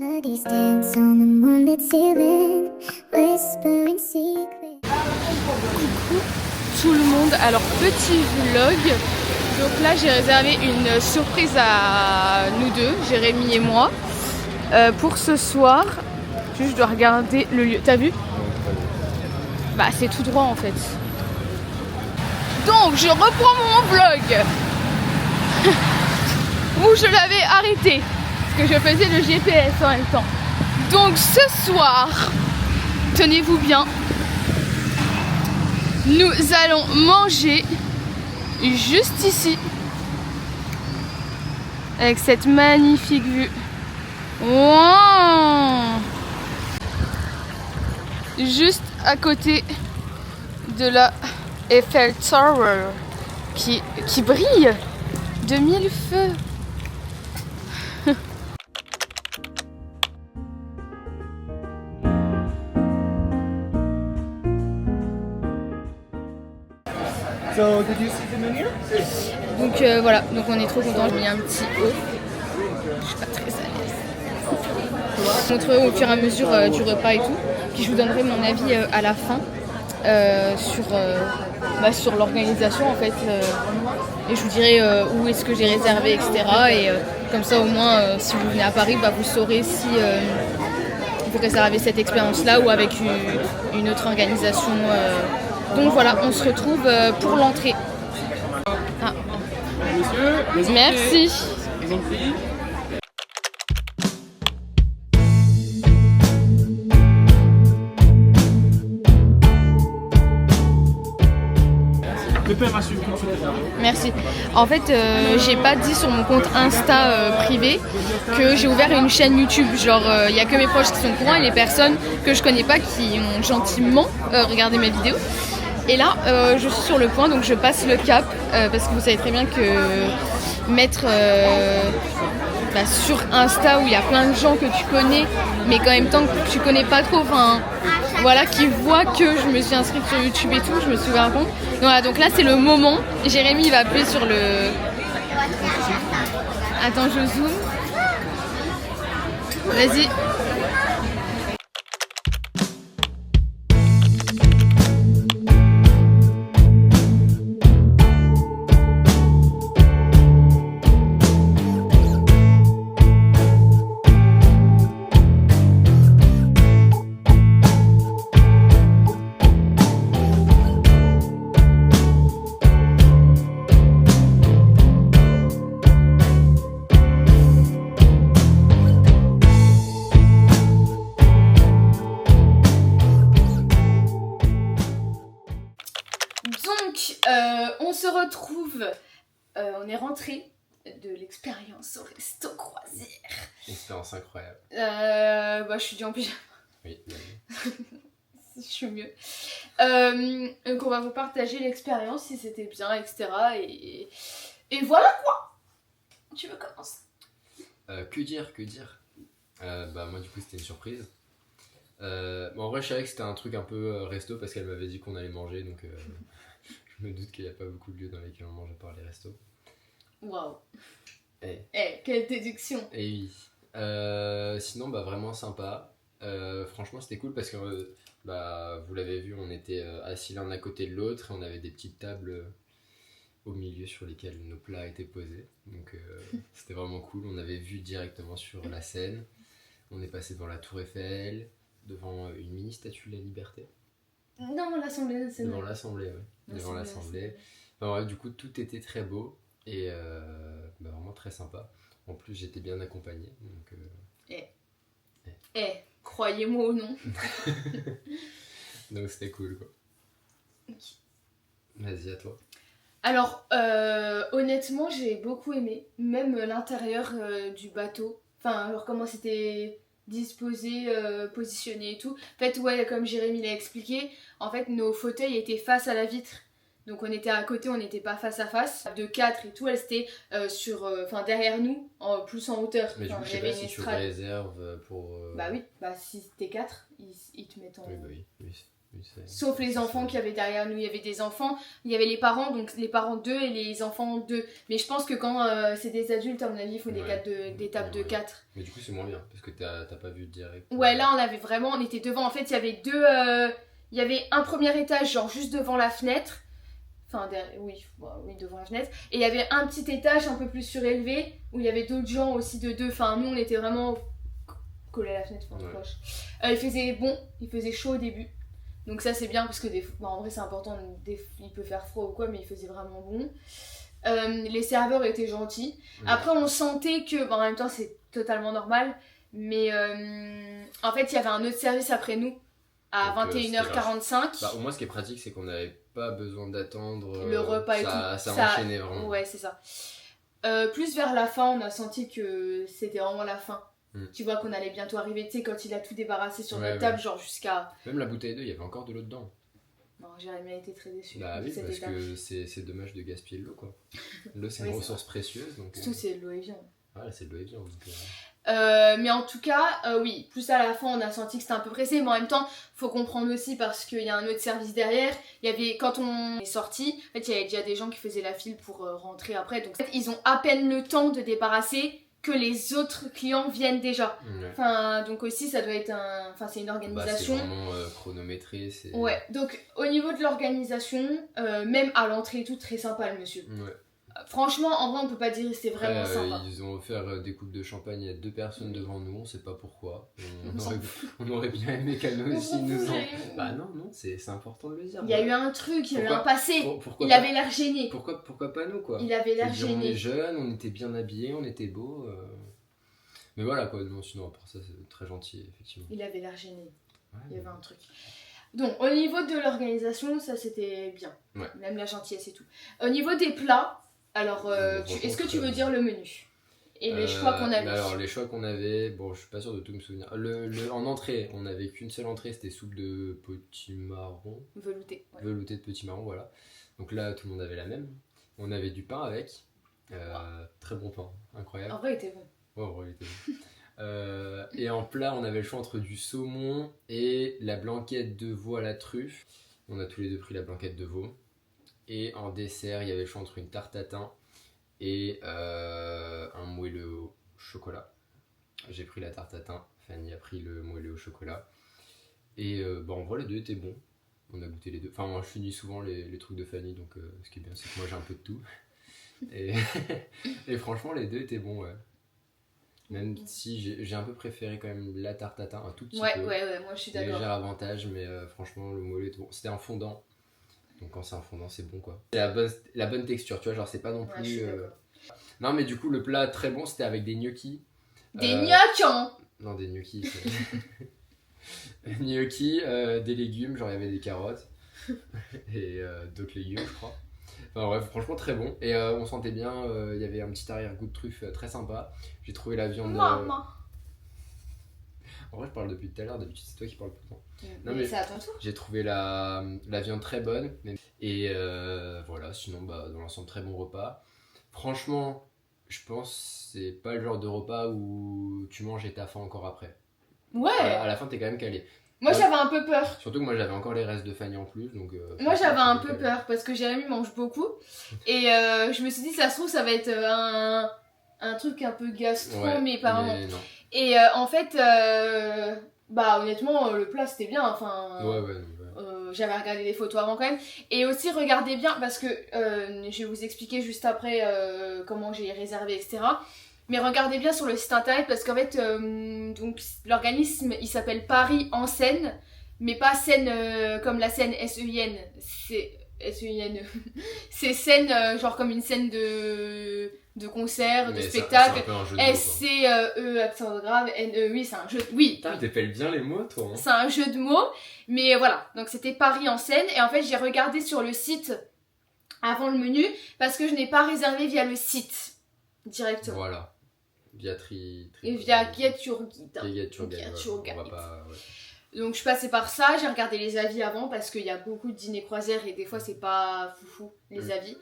Melodies dance on the moonlit ceiling, whispering secrets. Coucou tout le monde, alors petit vlog. Donc là j'ai réservé une surprise à nous deux, Jérémy et moi, pour ce soir. Juste je dois regarder le lieu, t'as vu? Bah c'est tout droit en fait. Donc je reprends mon vlog où je l'avais arrêté parce que je faisais le GPS en même temps. Donc ce soir, tenez-vous bien, nous allons manger juste ici avec cette magnifique vue. Wow, juste à côté de la Eiffel Tower qui brille de mille feux. So, did you see the menu? Donc voilà, donc on est trop contents. J'ai mis un petit haut. Je suis pas très à l'aise. Je vous montrerai au fur et à mesure du repas et tout. Puis je vous donnerai mon avis à la fin sur l'organisation en fait. Et je vous dirai où est-ce que j'ai réservé, etc. Et comme ça au moins si vous venez à Paris, vous saurez si vous réservez cette expérience-là ou avec une autre organisation. Donc voilà, on se retrouve pour l'entrée. Ah. Monsieur, Merci. Je vous en prie. Le père a su tout de suite. Merci. En fait, j'ai pas dit sur mon compte Insta privé que j'ai ouvert une chaîne YouTube. Genre, il y a que mes proches qui sont au courant et les personnes que je connais pas qui ont gentiment regardé mes vidéos. Et là, je suis sur le point, donc je passe le cap parce que vous savez très bien que mettre sur Insta où il y a plein de gens que tu connais, mais qu'en même temps que tu connais pas trop, enfin voilà, qui voient que je me suis inscrite sur YouTube et tout, je me suis ouvert un compte. Donc voilà, donc là c'est le moment. Jérémy il va appuyer sur le. Attends, je zoome. Vas-y. Donc, on se retrouve, on est rentré de l'expérience au resto croisière. Expérience incroyable. Je suis dit en pyjama. Oui. Je suis mieux. Donc on va vous partager l'expérience, si c'était bien, etc. Et voilà quoi. Tu veux commencer? Que dire moi du coup c'était une surprise. En vrai je savais que c'était un truc un peu resto parce qu'elle m'avait dit qu'on allait manger donc je me doute qu'il n'y a pas beaucoup de lieux dans lesquels on mange à part les restos. Waouh. Eh, Quelle déduction. Et oui. Sinon vraiment sympa. Franchement c'était cool parce que vous l'avez vu, on était assis l'un à côté de l'autre et on avait des petites tables au milieu sur lesquelles nos plats étaient posés. Donc c'était vraiment cool. On avait vu directement sur la Seine. On est passé devant la Tour Eiffel, devant une mini statue de la Liberté. Non, l'Assemblée nationale. Devant l'Assemblée, oui. Devant l'Assemblée. Enfin, ouais, du coup, tout était très beau et vraiment très sympa. En plus, j'étais bien accompagné. Donc, croyez-moi ou non. donc c'était cool, quoi. Okay. Vas-y, à toi. Alors, honnêtement, j'ai beaucoup aimé. Même l'intérieur du bateau. Enfin, alors comment c'était disposé, positionné et tout. En fait, ouais, comme Jérémy l'a expliqué, en fait, nos fauteuils étaient face à la vitre. Donc on était à côté, on n'était pas face à face. De 4 et tout, elle était derrière nous, plus en hauteur. Mais du coup, je sais pas si tu réserves pour... Bah oui, si t'es 4, ils te mettent en... Oui, bah oui. Oui, Sauf les enfants qu'il y avait derrière nous, il y avait des enfants, il y avait les parents, donc les parents 2 et les enfants 2. Mais je pense que quand c'est des adultes, à mon avis, il faut des tables de 4. Mais du coup, c'est moins bien, parce que t'as pas vu direct. Ouais, là, on était devant. En fait, il y avait il y avait un premier étage, genre juste devant la fenêtre. Enfin, oui, devant la fenêtre. Et il y avait un petit étage un peu plus surélevé, où il y avait d'autres gens aussi de 2. Enfin, nous, on était vraiment collés à la fenêtre, proche. Il faisait chaud au début. Donc ça c'est bien parce que en vrai c'est important, il peut faire froid ou quoi, mais il faisait vraiment bon. Les serveurs étaient gentils. Après on sentait que, en même temps c'est totalement normal, mais en fait il y avait un autre service après nous à 21h45. Au moins ce qui est pratique c'est qu'on n'avait pas besoin d'attendre le repas et tout. Ça enchaînait vraiment. Ouais c'est ça. Plus vers la fin on a senti que c'était vraiment la fin. Tu vois qu'on allait bientôt arriver, tu sais, quand il a tout débarrassé sur notre table, genre jusqu'à... Même la bouteille d'eau, il y avait encore de l'eau dedans. Non, Jérémy a été très déçu. Bah oui, parce que c'est dommage de gaspiller l'eau, quoi. L'eau, c'est une ressource précieuse, donc... Surtout, c'est de l'eau et viande. Ouais, c'est de l'eau et viande, donc... Mais en tout cas, oui, plus à la fin, on a senti que c'était un peu pressé, mais en même temps, faut comprendre aussi parce qu'il y a un autre service derrière. Il y avait, quand on est sorti, en fait, il y avait déjà des gens qui faisaient la file pour rentrer après, donc en fait, ils ont à peine le temps de débarrasser que les autres clients viennent déjà. Enfin, donc aussi ça doit être c'est une organisation. C'est vraiment chronométré. Ouais, donc au niveau de l'organisation, même à l'entrée et tout, très sympa le monsieur. Franchement, en vrai, on peut pas dire que c'était vraiment sympa. Ils ont offert des coupes de champagne à 2 personnes devant nous, on sait pas pourquoi. On aurait bien aimé qu'elle nous aussi nous en... Bah non, c'est important de le dire. Il y a eu un truc, il y a eu un passé. Il avait l'air gêné. Pourquoi pas nous, quoi. Il avait l'air gêné. On est jeunes, on était bien habillés, on était beaux. Mais voilà, quoi. Non, sinon, pour ça, c'est très gentil, effectivement. Il avait l'air gêné. Il y avait un truc. Donc, au niveau de l'organisation, ça c'était bien. Même la gentillesse et tout. Au niveau des plats, alors, est-ce que tu veux dire le menu et les choix qu'on avait? Alors, les choix qu'on avait, bon, je suis pas sûr de tout me souvenir. En entrée, on avait qu'une seule entrée, c'était soupe de potimarron. Velouté. Velouté de potimarron, voilà. Donc là, tout le monde avait la même. On avait du pain avec. Très bon pain, incroyable. En vrai, il était bon. Ouais, en vrai, il était bon. Et en plat, on avait le choix entre du saumon et la blanquette de veau à la truffe. On a tous les deux pris la blanquette de veau. Et en dessert, il y avait le choix entre une tarte tatin et un moelleux au chocolat. J'ai pris la tarte tatin, Fanny a pris le moelleux au chocolat. Et en vrai, les deux étaient bons. On a goûté les deux. Enfin, moi, je finis souvent les trucs de Fanny, donc ce qui est bien, c'est que moi, j'ai un peu de tout. Et franchement, les deux étaient bons, ouais. Même si j'ai un peu préféré quand même la tarte tatin, un tout petit peu. Ouais, moi je suis d'accord. Léger avantage, mais franchement, le moelleux était bon. C'était un fondant. Donc quand c'est un fondant, c'est bon, quoi. C'est la bonne texture, tu vois, genre c'est pas non plus... Non, mais du coup, le plat très bon, c'était avec des gnocchis. Des gnocchis. Non, des gnocchis. Gnocchis, des légumes, genre il y avait des carottes. Et d'autres légumes, je crois. Enfin bref, franchement très bon. Et on sentait bien, il y avait un petit arrière-goût de truffe très sympa. J'ai trouvé la viande... Maman. En vrai, je parle depuis tout à l'heure, d'habitude c'est toi qui parles tout le temps. Non, mais c'est à ton tour. J'ai trouvé la viande très bonne. Et voilà, sinon, dans l'ensemble, très bon repas. Franchement, je pense que c'est pas le genre de repas où tu manges et t'as faim encore après. Ouais. À la fin, t'es quand même calé. Moi, j'avais un peu peur. Surtout que moi, j'avais encore les restes de Fanny en plus. Donc, moi, j'avais un peu peur parce que Jérémy mange beaucoup. Et je me suis dit, ça se trouve, ça va être un truc un peu gastro, mais pas vraiment. Non. Et en fait, honnêtement, le plat c'était bien. Enfin, j'avais regardé des photos avant quand même. Et aussi, regardez bien parce que je vais vous expliquer juste après comment j'ai réservé, etc. Mais regardez bien sur le site internet parce qu'en fait, donc, l'organisme il s'appelle Paris en Seine, mais pas Seine comme la scène S-E-I-N. C'est S-E-I-N. C'est scène, genre comme une scène de concert, de spectacle. S-C-E, accent grave, N-E, oui, c'est un jeu. Oui. Putain, t'épelles bien les mots, toi. Hein. C'est un jeu de mots. Mais voilà, donc c'était Paris en Seine. Et en fait, j'ai regardé sur le site avant le menu parce que je n'ai pas réservé via le site directement. Voilà. Via et via Get Your Guide. Donc je suis passée par ça, j'ai regardé les avis avant parce qu'il y a beaucoup de dîners croisières et des fois c'est pas foufou les avis.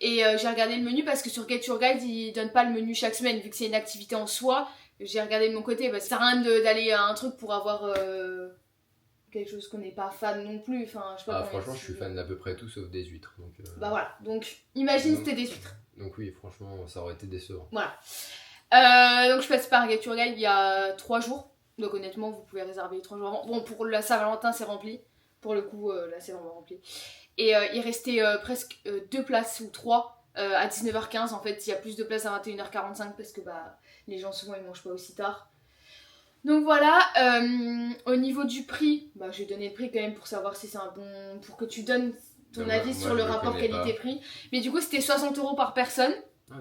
Et j'ai regardé le menu parce que sur Get Your Guide ils donnent pas le menu chaque semaine vu que c'est une activité en soi. J'ai regardé de mon côté, ça sert à rien d'aller à un truc pour avoir quelque chose qu'on n'est pas fan non plus. Enfin, je sais pas Ah, comment franchement, je suis expliquer. fan d'à peu près tout sauf des huîtres. Donc, Bah voilà, donc imagine Donc- c'était des huîtres. donc oui, franchement, ça aurait été décevant. Voilà. Donc je passe par Gaturga il y a 3 jours. Donc honnêtement, vous pouvez réserver 3 jours avant. Bon, pour la Saint-Valentin, c'est rempli. Pour le coup, là, c'est vraiment rempli. Et il restait presque 2 places ou 3 à 19h15. En fait, il y a plus de places à 21h45 parce que bah, les gens souvent ils mangent pas aussi tard. Donc voilà, au niveau du prix, bah, je vais donner le prix quand même pour savoir si c'est un bon... Pour que tu donnes ton Bah, avis moi, sur le je le rapport connais qualité-prix. Mais du coup, c'était 60 € par personne. Ouais.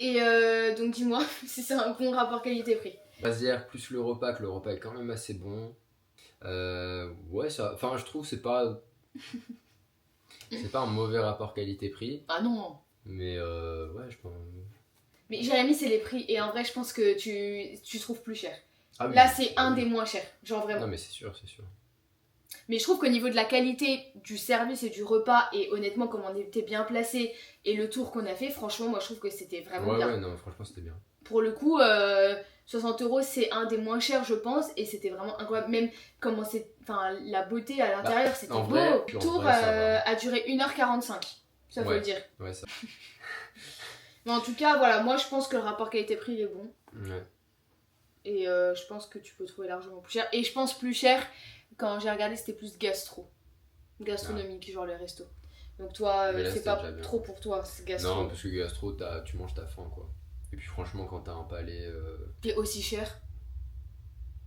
Et donc dis-moi si c'est un bon rapport qualité-prix. Basière plus le repas, que le repas est quand même assez bon. Ouais, ça... Enfin, je trouve que c'est pas un mauvais rapport qualité-prix. Ah non. Mais ouais, je pense... Mais Jérémy, c'est les prix. Et en vrai, je pense que tu trouves plus cher. Ah oui, Là, c'est ah un oui. des moins chers. Genre vraiment. Non, mais c'est sûr, c'est sûr. Mais je trouve qu'au niveau de la qualité du service et du repas, et honnêtement, comme on était bien placé et le tour qu'on a fait, franchement, moi je trouve que c'était vraiment Ouais, bien. ouais, non, franchement, c'était bien. Pour le coup, 60 € c'est un des moins chers, je pense, et c'était vraiment incroyable. Même comment c'est. Enfin, la beauté à l'intérieur, c'était en beau. vrai, Le en tour vrai, ça va. a duré 1h45. Ça faut Ouais. le dire. Ouais, ça... Mais en tout cas, voilà, moi je pense que le rapport qualité-prix il est bon. Ouais. Et je pense que tu peux trouver largement plus cher. Et je pense plus cher, quand j'ai regardé, c'était plus gastronomique, genre les restos. Donc toi, Mais là, c'est c'était pas déjà bien. trop pour toi, c'est gastro. Non, parce que gastro, tu manges ta faim, quoi. Et puis franchement, quand t'as un palais... Puis aussi cher.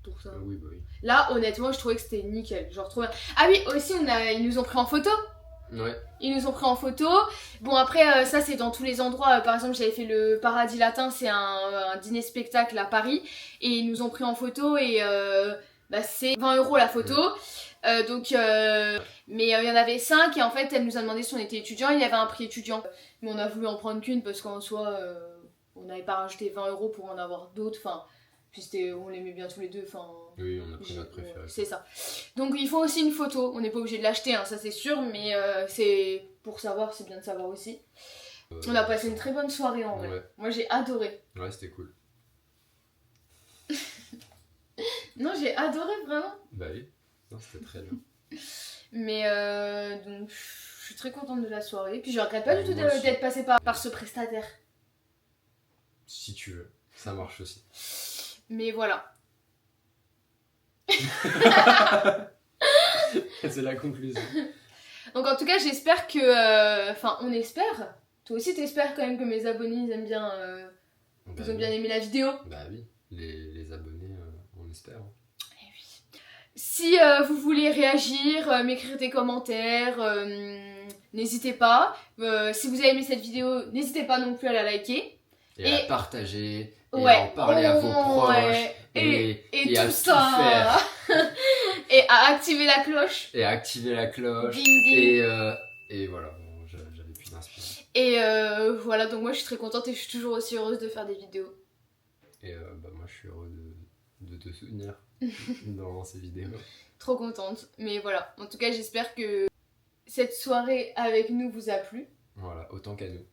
Pour ça. Oui, bah oui. Là, honnêtement, je trouvais que c'était nickel. Genre trop bien. Ah oui, aussi, ils nous ont pris en photo. Ouais. Ils nous ont pris en photo. Bon, après, ça, c'est dans tous les endroits. Par exemple, j'avais fait le Paradis Latin, c'est un dîner-spectacle à Paris. Et ils nous ont pris en photo et bah, c'est 20 € la photo. Mais il y en avait 5 et en fait, elle nous a demandé si on était étudiant. Il y avait un prix étudiant. Mais on a voulu en prendre qu'une parce qu'en soi, on n'avait pas rajouté 20 € pour en avoir d'autres. Enfin, puis on l'aimait bien tous les deux. Enfin, Oui, on a pris notre préféré. c'est ça. Donc il faut aussi une photo. On n'est pas obligé de l'acheter, hein, ça c'est sûr, mais c'est pour savoir, c'est bien de savoir aussi. On a passé une très bonne soirée en vrai. Ouais. Moi j'ai adoré. Ouais, c'était cool. Non, j'ai adoré vraiment. Bah oui. Non, c'était très bien. Mais donc je suis très contente de la soirée. Puis je regrette pas du tout Moi aussi. d'être passée par ce prestataire. Si tu veux. Ça marche aussi. Mais voilà. C'est la conclusion. Donc en tout cas j'espère que... Enfin on espère. Toi aussi t'espères quand même que mes abonnés ils aiment bien... Bah Ils ont oui. bien aimé la vidéo. Bah oui. Les abonnés, on espère. Hein. Eh oui. Si vous voulez réagir, m'écrire des commentaires, n'hésitez pas. Si vous avez aimé cette vidéo, n'hésitez pas non plus à la liker. Et à partager. Et Ouais. à en parler à vos proches. Ouais. Et à tout tout ça. faire. Et à activer la cloche. Et à activer la cloche. Ding ding. Et voilà. Bon, j'avais plus d'inspiration. Et voilà, donc moi je suis très contente et je suis toujours aussi heureuse de faire des vidéos. Et bah, moi, je suis heureux de te soutenir dans ces vidéos. Trop contente. Mais voilà, en tout cas j'espère que cette soirée avec nous vous a plu. Voilà, autant qu'à nous.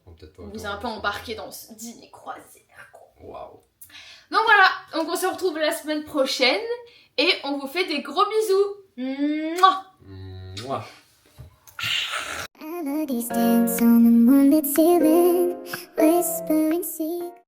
Bon, peut-être pas On autant vous a un peu à nous. embarqué dans ce dîner croisé. Waouh. Donc voilà, donc on se retrouve la semaine prochaine et on vous fait des gros bisous. Mouah. Mouah. Melodies dance on the moonlit ceiling, whispering secrets.